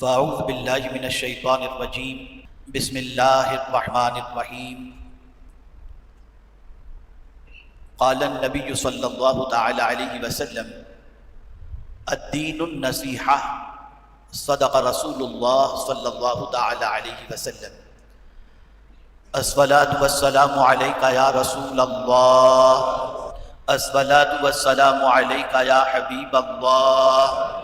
فاعوذ باللہ من الشیطان الرجیم بسم اللہ الرحمن الرحیم قال النبی صلی اللہ تعالی علیہ وسلم الدین النصیحہ صدق رسول اللہ صلی اللہ تعالی علیہ وسلم الصلاة والسلام علیکہ یا رسول اللہ الصلاة والسلام علیکہ یا حبیب اللہ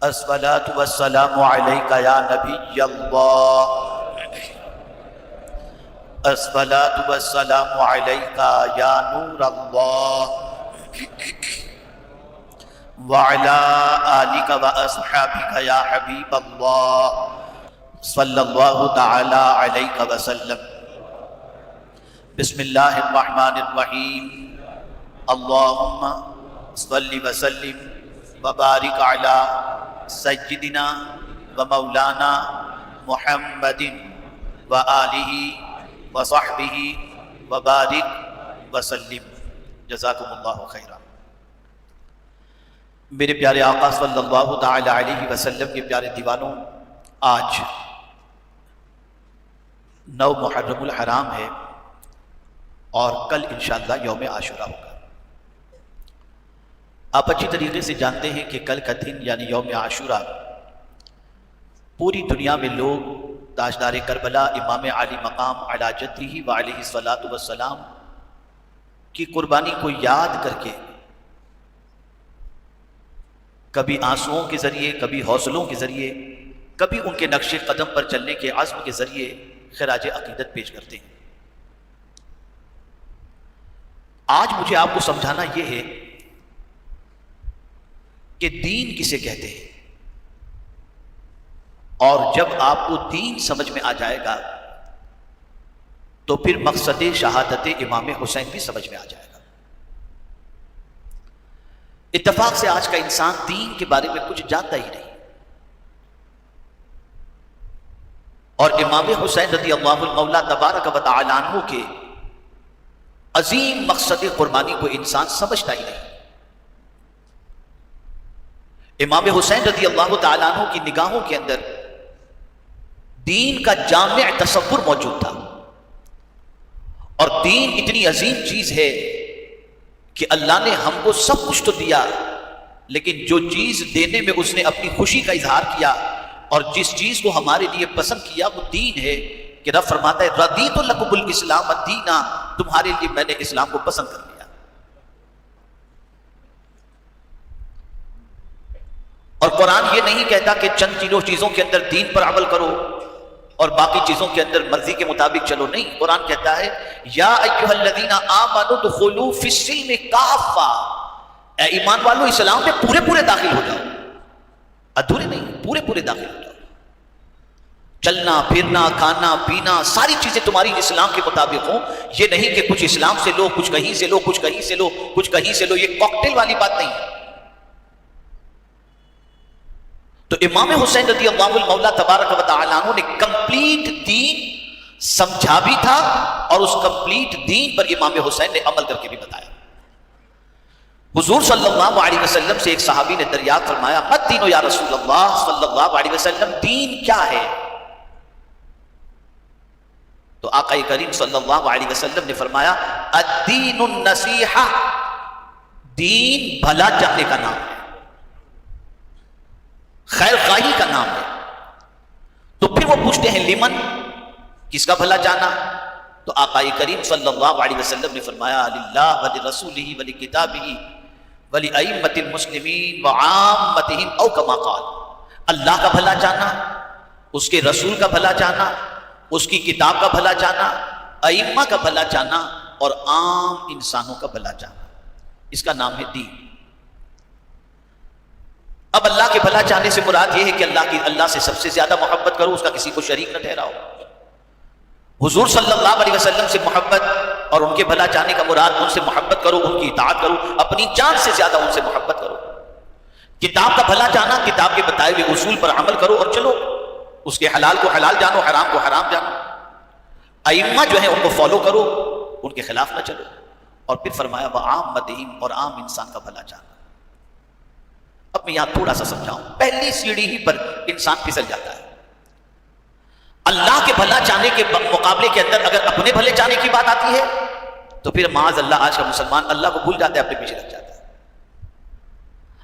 الصلاة والسلام علیکہ یا نبی اللہ الصلاة والسلام علیکہ یا نور اللہ وعلی آلک واصحابک یا حبیب اللہ صلی اللہ تعالی علیہ وسلم۔ بسم اللہ الرحمن الرحیم اللہم صلی وسلم وبارک علی سیدنا و مولانا محمد و آلہ و صحبہ وبارک وسلم۔ جزاکم اللہ خیرا۔ میرے پیارے آقا صلی اللہ تعالی علیہ وسلم کے پیارے دیوانوں، آج 9 محرم الحرام ہے اور کل انشاءاللہ یوم عاشوراء ہوگا۔ آپ اچھی طریقے سے جانتے ہیں کہ کل کا دن یعنی یوم عاشوراء پوری دنیا میں لوگ تاجدار کربلا امام علی مقام علی جدہ و علیہ الصلاۃ والسلام کی قربانی کو یاد کر کے کبھی آنسوؤں کے ذریعے، کبھی حوصلوں کے ذریعے، کبھی ان کے نقش قدم پر چلنے کے عزم کے ذریعے خراج عقیدت پیش کرتے ہیں۔ آج مجھے آپ کو سمجھانا یہ ہے کہ دین کسے کہتے ہیں، اور جب آپ کو دین سمجھ میں آ جائے گا تو پھر مقصد شہادت امام حسین بھی سمجھ میں آ جائے گا۔ اتفاق سے آج کا انسان دین کے بارے میں کچھ جانتا ہی نہیں، اور امام حسین رضی اللہ المولا تبارک و تعالی عنہ کے عظیم مقصد قربانی کو انسان سمجھتا ہی نہیں۔ امام حسین رضی اللہ تعالیٰ عنہ کی نگاہوں کے اندر دین کا جامع تصور موجود تھا، اور دین اتنی عظیم چیز ہے کہ اللہ نے ہم کو سب کچھ تو دیا، لیکن جو چیز دینے میں اس نے اپنی خوشی کا اظہار کیا اور جس چیز کو ہمارے لیے پسند کیا وہ دین ہے، کہ رب فرماتا ہے رضیت لکم الاسلام دینا، تمہارے لیے میں نے اسلام کو پسند کر لیا۔ اور قرآن یہ نہیں کہتا کہ چند چیزوں کے اندر دین پر عمل کرو اور باقی چیزوں کے اندر مرضی کے مطابق چلو، نہیں، قرآن کہتا ہے یا ایھا الذین آمنوا ادخلوا فی السلم کافہ، اے ایمان والو اسلام میں پورے داخل ہو جاؤ، ادھورے نہیں، پورے داخل ہو جاؤ۔ چلنا پھرنا کھانا پینا ساری چیزیں تمہاری اسلام کے مطابق ہوں، یہ نہیں کہ کچھ اسلام سے لو، کچھ کہیں سے لو، کچھ کہیں سے لو، کچھ کہیں سے لو، یہ کاکٹیل والی بات نہیں ہے۔ تو امام حسین رضی اللہ المولا تبارک و تعالیٰ عنہ نے کمپلیٹ دین سمجھا بھی تھا، اور اس کمپلیٹ دین پر امام حسین نے عمل کر کے بھی بتایا۔ حضور صلی اللہ علیہ وسلم سے ایک صحابی نے دریافت فرمایا مت دین یا رسول اللہ صلی اللہ علیہ وسلم، دین کیا ہے؟ تو آقا کریم صلی اللہ علیہ وسلم نے فرمایا الدین النصیحہ، دین بھلا چاہنے کا نام ہے، خیر خواہی کا نام ہے۔ تو پھر وہ پوچھتے ہیں لمن، کس کا بھلا چاہنا؟ تو آقا کریم صلی اللہ علیہ وسلم نے فرمایا للہ ولرسولہ ولکتابہ ولأئمۃ المسلمین وعامتہم، او کما قال، اللہ کا بھلا چاہنا، اس کے رسول کا بھلا چاہنا، اس کی کتاب کا بھلا چاہنا، ائمہ کا بھلا چاہنا، اور عام انسانوں کا بھلا چاہنا، اس کا نام ہے دین۔ اب اللہ کے بھلا چاہنے سے مراد یہ ہے کہ اللہ سے سب سے زیادہ محبت کرو، اس کا کسی کو شریک نہ ٹھہراؤ۔ حضور صلی اللہ علیہ وسلم سے محبت اور ان کے بھلا چاہنے کا مراد ان سے محبت کرو، ان کی اطاعت کرو، اپنی جان سے زیادہ ان سے محبت کرو۔ کتاب کا بھلا چاہنا، کتاب کے بتائے ہوئے اصول پر عمل کرو اور چلو، اس کے حلال کو حلال جانو، حرام کو حرام جانو۔ ائمہ جو ہیں ان کو فالو کرو، ان کے خلاف نہ چلو۔ اور پھر فرمایا وعامتہم، اور عام انسان کا بھلا چاہنا۔ اب میں یہاں تھوڑا سا سمجھاؤں. پہلی سیڑھی ہی پر انسان پھسل جاتا ہے. اللہ کے بھلا چاہنے کے مقابلے کے اندر اگر اپنے بھلے چاہنے کی بات آتی ہے تو پھر معاذ اللہ آج کا مسلمان اللہ کو بھول جاتا ہے, اپنے پیچھے لگ جاتا ہے.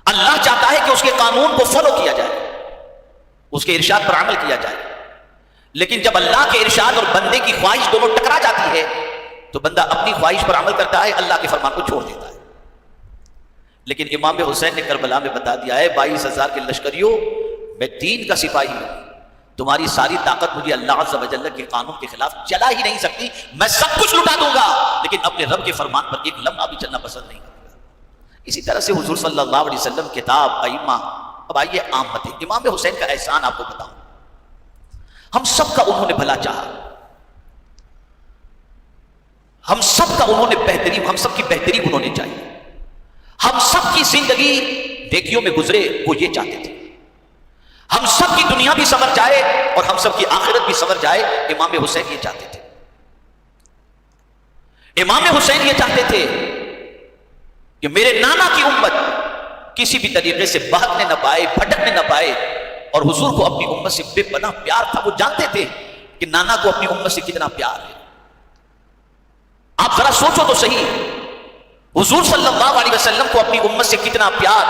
اللہ چاہتا ہے کہ اس کے قانون کو فالو کیا جائے, اس کے ارشاد پر عمل کیا جائے, لیکن جب اللہ کے ارشاد اور بندے کی خواہش دونوں ٹکرا جاتی ہے تو بندہ اپنی خواہش پر عمل کرتا ہے, اللہ کے فرمان کو چھوڑ دیتا ہے. لیکن امام حسین نے کربلا میں بتا دیا ہے 22,000 کے لشکریوں, میں 3 کا سپاہی ہوں, تمہاری ساری طاقت مجھے اللہ عز و جل کے قانون کے خلاف چلا ہی نہیں سکتی. میں سب کچھ لٹا دوں گا لیکن اپنے رب کے فرمان پر ایک لمحہ بھی چلنا پسند نہیں کروں گا. اسی طرح سے حضور صلی اللہ علیہ وسلم کتاب ائمہ. اب آئیے عام باتیں. امام حسین کا احسان آپ کو بتاؤں, ہم سب کا انہوں نے بھلا چاہا, ہم سب کا انہوں نے بہترین, ہم سب کی بہتری انہوں نے چاہی, ہم سب کی زندگی نیکیوں میں گزرے وہ یہ چاہتے تھے, ہم سب کی دنیا بھی سنور جائے اور ہم سب کی آخرت بھی سنور جائے. امام حسین یہ چاہتے تھے. امام حسین یہ چاہتے تھے کہ میرے نانا کی امت کسی بھی طریقے سے بہکنے نہ پائے, بھٹکنے نہ پائے, اور حضور کو اپنی امت سے بے پناہ پیار تھا. وہ جانتے تھے کہ نانا کو اپنی امت سے کتنا پیار ہے. آپ ذرا سوچو تو صحیح, حضور صلی اللہ علیہ وسلم کو اپنی امت سے کتنا پیار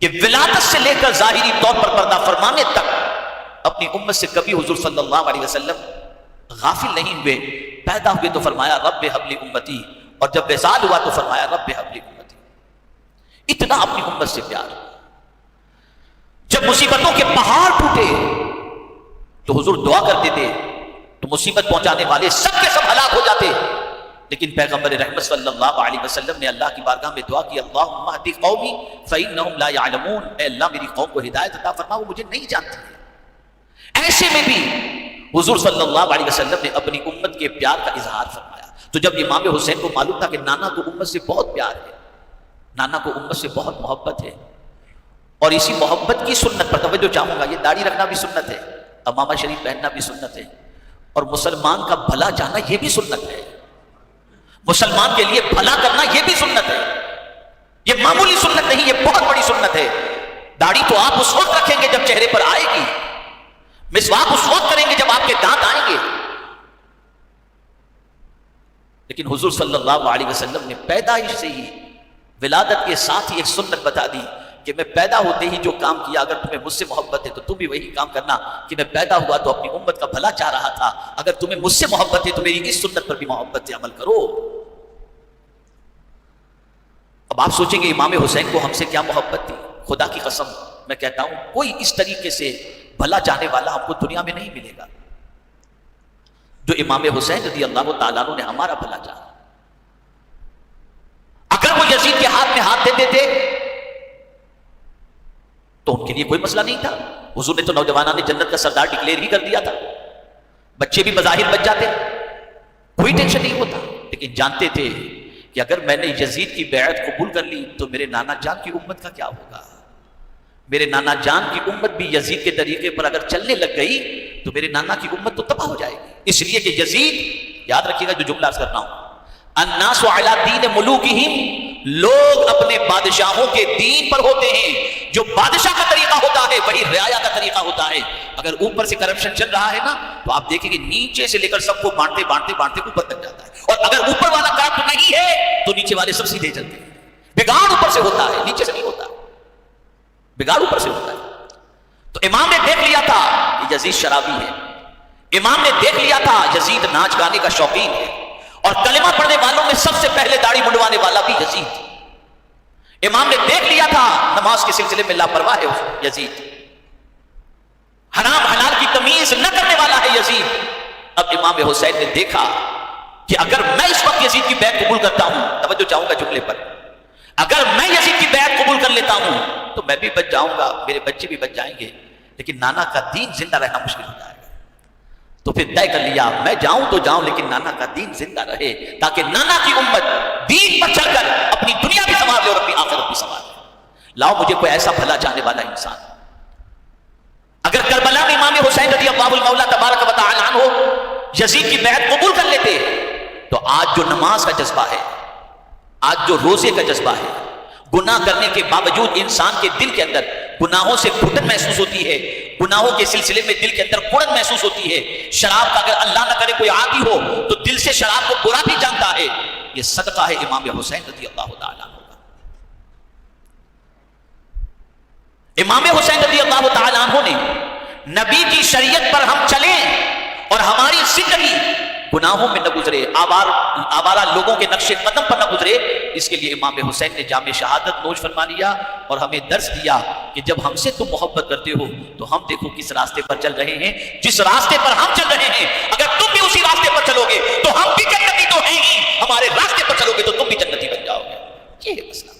کہ ولادت سے لے کر ظاہری طور پر پردہ فرمانے تک اپنی امت سے کبھی حضور صلی اللہ علیہ وسلم غافل نہیں ہوئے. پیدا ہوئے تو فرمایا رب ہب لی امتی, اور جب وصال ہوا تو فرمایا رب ہب لی امتی. اتنا اپنی امت سے پیار. جب مصیبتوں کے پہاڑ ٹوٹے تو حضور دعا کرتے تھے تو مصیبت پہنچانے والے سب کے سب ہلاک ہو جاتے, لیکن پیغمبر رحمت صلی اللہ علیہ وسلم نے اللہ کی بارگاہ میں دعا کی, اللہم اہد قومی فإنہم لا یعلمون. اے اللہ میری قوم کو ہدایت عطا فرما, وہ مجھے نہیں جانتی. ایسے میں بھی حضور صلی اللہ علیہ وسلم نے اپنی امت کے پیار کا اظہار فرمایا. تو جب امام حسین کو معلوم تھا کہ نانا کو امت سے بہت پیار ہے, نانا کو امت سے بہت محبت ہے, اور اسی محبت کی سنت پر توجہ چاہوں گا, یہ داڑھی رکھنا بھی سنت ہے, امامہ شریف پہننا بھی سنت ہے, اور مسلمان کا بھلا چاہنا یہ بھی سنت ہے. مسلمان کے لیے بھلا کرنا یہ بھی سنت ہے. یہ معمولی سنت نہیں, یہ بہت بڑی سنت ہے. داڑھی تو آپ اس وقت رکھیں گے جب چہرے پر آئے گی, مسواک اس وقت کریں گے جب آپ کے دانت آئیں گے. لیکن حضور صلی اللہ علیہ وسلم نے پیدائش سے ہی, ولادت کے ساتھ ہی ایک سنت بتا دی کہ میں پیدا ہوتے ہی جو کام کیا, اگر تمہیں مجھ سے محبت ہے تو تم بھی وہی کام کرنا کہ میں پیدا ہوا تو اپنی امت کا بھلا چاہ رہا تھا, اگر تمہیں مجھ سے محبت ہے تو میری اس سنت پر بھی محبت سے عمل کرو. اب آپ سوچیں گے امام حسین کو ہم سے کیا محبت تھی. خدا کی قسم میں کہتا ہوں کوئی اس طریقے سے بھلا چاہنے والا ہم کو دنیا میں نہیں ملے گا جو امام حسین رضی اللہ تعالیٰ عنہ نے ہمارا بھلا چاہا. اگر وہ یزید کے ہاتھ میں ہاتھ دیتے تھے تو ان کے لیے کوئی مسئلہ نہیں تھا. حضور نے تو نوجوانان جنت کا سردار ڈکلیئر ہی کر دیا تھا, بچے بھی بظاہر بچ جاتے, کوئی ٹینشن نہیں ہوتا. لیکن جانتے تھے کہ اگر میں نے یزید کی بیعت قبول کر لی تو میرے نانا جان کی امت کا کیا ہوگا. میرے نانا جان کی امت بھی یزید کے طریقے پر اگر چلنے لگ گئی تو میرے نانا کی امت تو تباہ ہو جائے گی. اس لیے کہ یزید, یاد رکھیے گا جو جملہ عرض کرنا ہوں, الناس علی دین ملوکہم, لوگ اپنے بادشاہوں کے دین پر ہوتے ہیں. جو بادشاہ کا طریقہ ہوتا ہے وہی رعایا کا طریقہ ہوتا ہے. اگر اوپر سے کرپشن چل رہا ہے نا تو آپ دیکھیں گے نیچے سے لے کر سب کو بانٹتے بانٹتے بانٹتے اوپر تک جاتا ہے, اور اگر اوپر والا کرپٹ نہیں ہے تو نیچے والے سب سیدھے چلتے ہیں. بگاڑ اوپر سے ہوتا ہے, نیچے سے نہیں ہوتا, بگاڑ اوپر سے ہوتا ہے. تو امام نے دیکھ لیا تھا کہ یزید شرابی ہے, امام نے دیکھ لیا تھا یزید ناچ گانے کا شوقین ہے, اور کلمہ پڑھنے والوں میں سب سے پہلے داڑھی منڈوانے والا بھی یزید. امام نے دیکھ لیا تھا نماز کے سلسلے میں لاپرواہ ہے یزید, حرام حلال کی تمیز نہ کرنے والا ہے یزید. اب امام حسین نے دیکھا کہ اگر میں اس وقت یزید کی بیعت قبول کرتا ہوں, توجہ چاہوں گا جملے پر, اگر میں یزید کی بیعت قبول کر لیتا ہوں تو میں بھی بچ جاؤں گا, میرے بچے بھی بچ جائیں گے, لیکن نانا کا دین زندہ رہنا مشکل ہو جائے گا. تو پھر طے کر لیا میں جاؤں تو جاؤں لیکن نانا کا دین زندہ رہے, تاکہ نانا کی امت دین پر چل کر اپنی دنیا بھی سنوار لے اور اپنی آخرت بھی سنوار لے. لاؤ مجھے کوئی ایسا بھلا چاہنے والا انسان. اگر کربلا میں امام حسین رضی اللہ المولا تبارک و تعالی عنہ یزید کی بیعت قبول کر لیتے تو آج جو نماز کا جذبہ ہے, آج جو روزے کا جذبہ ہے, گناہ کرنے کے باوجود انسان کے دل کے اندر گناہوں سے گھٹن محسوس ہوتی ہے، گناہوں کے سلسلے میں دل کے اندر کڑن محسوس ہوتی ہے۔ شراب کا اگر اللہ نہ کرے کوئی عادی ہو تو دل سے شراب کو برا بھی جانتا ہے۔ یہ صدقہ ہے امام حسین رضی اللہ تعالیٰ عنہ کا۔ امام حسین رضی اللہ تعالیٰ عنہ نے نبی کی شریعت پر ہم چلیں اور ہماری زندگی گناہوں میں نہ گزرے، آوارہ لوگوں کے نقش قدم پر نہ گزرے، اس کے لیے امام حسین نے جام شہادت نوش فرما لیا اور ہمیں درس دیا کہ جب ہم سے تم محبت کرتے ہو تو ہم دیکھو کس راستے پر چل رہے ہیں، جس راستے پر ہم چل رہے ہیں اگر تم بھی اسی راستے پر چلو گے تو ہم بھی جنتی تو ہیں ہی، ہمارے راستے پر چلو گے تو تم بھی جنتی بن جاؤ گے۔ یہ ہے مسئلہ۔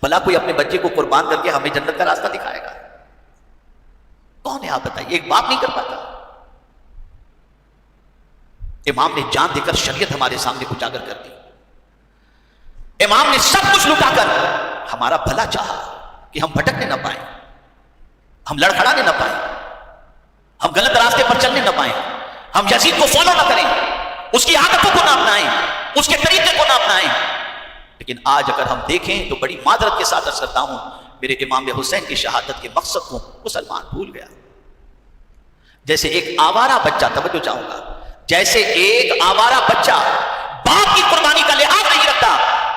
بھلا کوئی اپنے بچے کو قربان کر کے ہمیں جنت کا راستہ دکھائے گا؟ کون ہے آپ بتائیے؟ ایک باپ نہیں کر پاتا۔ امام نے جان دے کر شریعت ہمارے سامنے اجاگر کر دی۔ امام نے سب کچھ لٹا کر ہمارا بھلا چاہا کہ ہم بھٹکنے نہ پائیں، ہم لڑکھڑانے نہ پائیں، ہم غلط راستے پر چلنے نہ پائیں، ہم یزید کو فالو نہ کریں، اس کی عادتوں کو نہ اپنائیں، اس کے طریقے کو نہ اپنائیں۔ لیکن آج اگر ہم دیکھیں تو بڑی معذرت کے ساتھ عرض کرتا ہوں، میرے امام حسین کی شہادت کے مقصد کو مسلمان بھول گیا۔ جیسے ایک آوارہ بچہ، توجہ چاہوں گا، جیسے ایک آوارہ بچہ باپ کی قربانی کا لحاظ نہیں رکھتا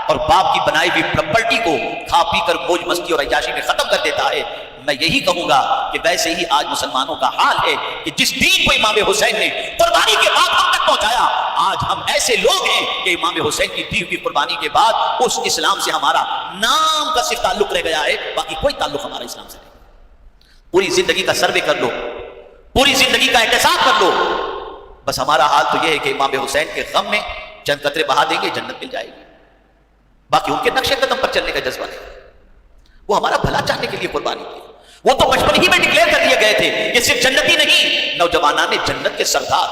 اور باپ کی بنائی ہوئی پراپرٹی کو کھا پی کر موج مستی اور عیاشی میں ختم کر دیتا ہے، میں یہی کہوں گا کہ ویسے ہی آج مسلمانوں کا حال ہے کہ جس دین کو امام حسین نے قربانی کے بعد ہم تک پہنچایا، آج ہم ایسے لوگ ہیں کہ امام حسین کی دی ہوئی قربانی کے بعد اس اسلام سے ہمارا نام کا صرف تعلق رہ گیا ہے، باقی کوئی تعلق ہمارا اسلام سے نہیں۔ پوری زندگی کا سروے کر لو، پوری زندگی کا احتساب کر لو، بس ہمارا حال تو یہ ہے کہ امام حسین کے غم میں چند قطرے بہا دیں گے، جنت مل جائے گی، باقی ان کے نقش قدم پر چلنے کا جذبہ نہیں۔ وہ ہمارا بھلا چاہنے کے لیے قربانی کی، وہ تو بچپن ہی میں ڈکلیئر کر دیے گئے تھے کہ صرف جنتی نہیں، نوجوانان جنت کے سردار،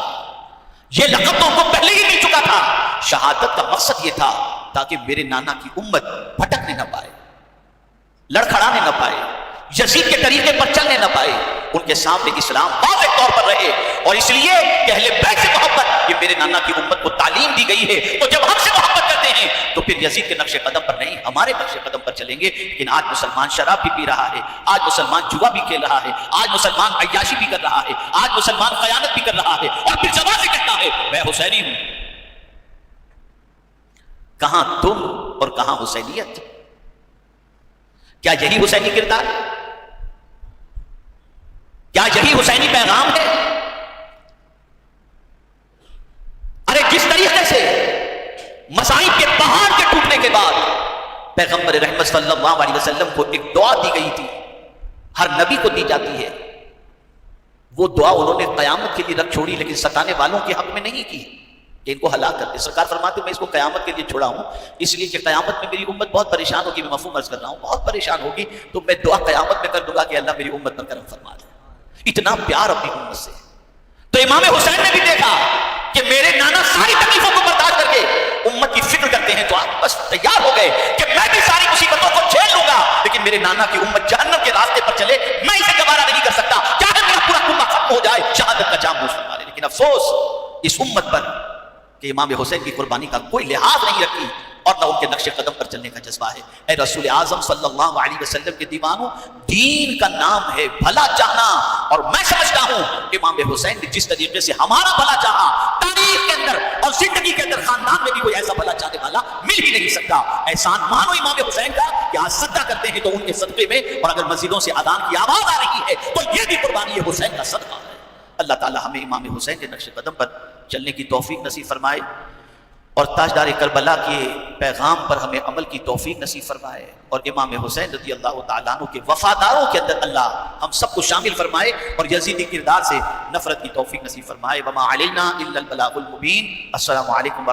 یہ لقب تو ان کو پہلے ہی مل چکا تھا۔ شہادت کا مقصد یہ تھا تاکہ میرے نانا کی امت بھٹکنے نہ پائے، لڑکھڑانے نہ پائے، یزید کے طریقے پر چلنے نہ پائے، ان کے سامنے اسلام واضح طور پر رہے۔ اور اس لیے کہ اہل بیت سے محبت یہ میرے نانا کی امت کو تعلیم دی گئی ہے، تو جب ہم سے محبت کرتے ہیں تو پھر یزید کے نقش قدم پر نہیں، ہمارے نقش قدم پر چلیں گے۔ لیکن آج مسلمان شراب بھی پی رہا ہے، آج مسلمان جوا بھی کھیل رہا ہے، آج مسلمان عیاشی بھی کر رہا ہے، آج مسلمان خیانت بھی کر رہا ہے، اور پھر زبان سے کہتا ہے میں حسینی ہوں۔ کہاں تم اور کہاں حسینیت؟ کیا یہی حسینی کردار ہے؟ کیا یہی حسینی پیغام ہے؟ ارے جس طریقے سے مصائب کے پہاڑ کے ٹوٹنے کے بعد پیغمبر رحمت صلی اللہ علیہ وسلم کو ایک دعا دی گئی تھی، ہر نبی کو دی جاتی ہے، وہ دعا انہوں نے قیامت کے لیے رکھ چھوڑی، لیکن ستانے والوں کے حق میں نہیں کی کہ ان کو ہلاک کر دے۔ سرکار فرماتے میں اس کو قیامت کے لیے چھوڑا ہوں اس لیے کہ قیامت میں میری امت بہت پریشان ہوگی، میں مفہوم عرض کر رہا ہوں، بہت پریشان ہوگی، تو میں دعا قیامت میں کر دوں گا کہ اللہ میری امت پر کرم فرما دے۔ اتنا پیار اپنی امت سے۔ تو امام حسین نے بھی دیکھا کہ میرے نانا ساری تکلیفوں کو برداشت کر کے امت کی فکر کرتے ہیں، تو آپ بس تیار ہو گئے کہ میں بھی ساری مصیبتوں کو جھیل لوں گا، لیکن میرے نانا کی امت جہنم کے راستے پر چلے میں اسے گوارا نہیں کر سکتا، چاہے میرا پورا کنبہ ختم ہو جائے، شہادت کا جام نوش فرما لے۔ لیکن افسوس اس امت پر کہ امام حسین کی قربانی کا کوئی لحاظ نہیں رکھی اور نہ ان کے نقش قدم پر چلنے کا جذبہ ہے۔ اے رسول اعظم صلی اللہ علیہ وسلم کے دیوانوں، دین کا نام ہے بھلا چاہنا، اور میں سمجھتا ہوں امام حسین نے جس طریقے سے ہمارا بھلا چاہا، تاریخ کے اندر اور زندگی کے اندر خاندان میں بھی کوئی ایسا بھلا چاہنے والا مل ہی نہیں سکتا۔ احسان مانو امام حسین کا کہ آج صدقہ کرتے ہیں تو ان کے صدقے میں، اور اگر مسجدوں سے اذان کی آواز آ رہی ہے تو یہ بھی قربانی حسین کا صدقہ ہے۔ اللہ تعالی ہمیں امام حسین کے نقش قدم پر چلنے کی توفیق نصیب فرمائے، اور تاجدار کربلا کے پیغام پر ہمیں عمل کی توفیق نصیب فرمائے، اور امام حسین رضی اللہ تعالیٰ عنہ کے وفاداروں کے اندر اللہ ہم سب کو شامل فرمائے، اور یزیدی کردار سے نفرت کی توفیق نصیب فرمائے۔ وما علینا الا البلاغ المبین۔ السلام علیکم ورحمۃ اللہ۔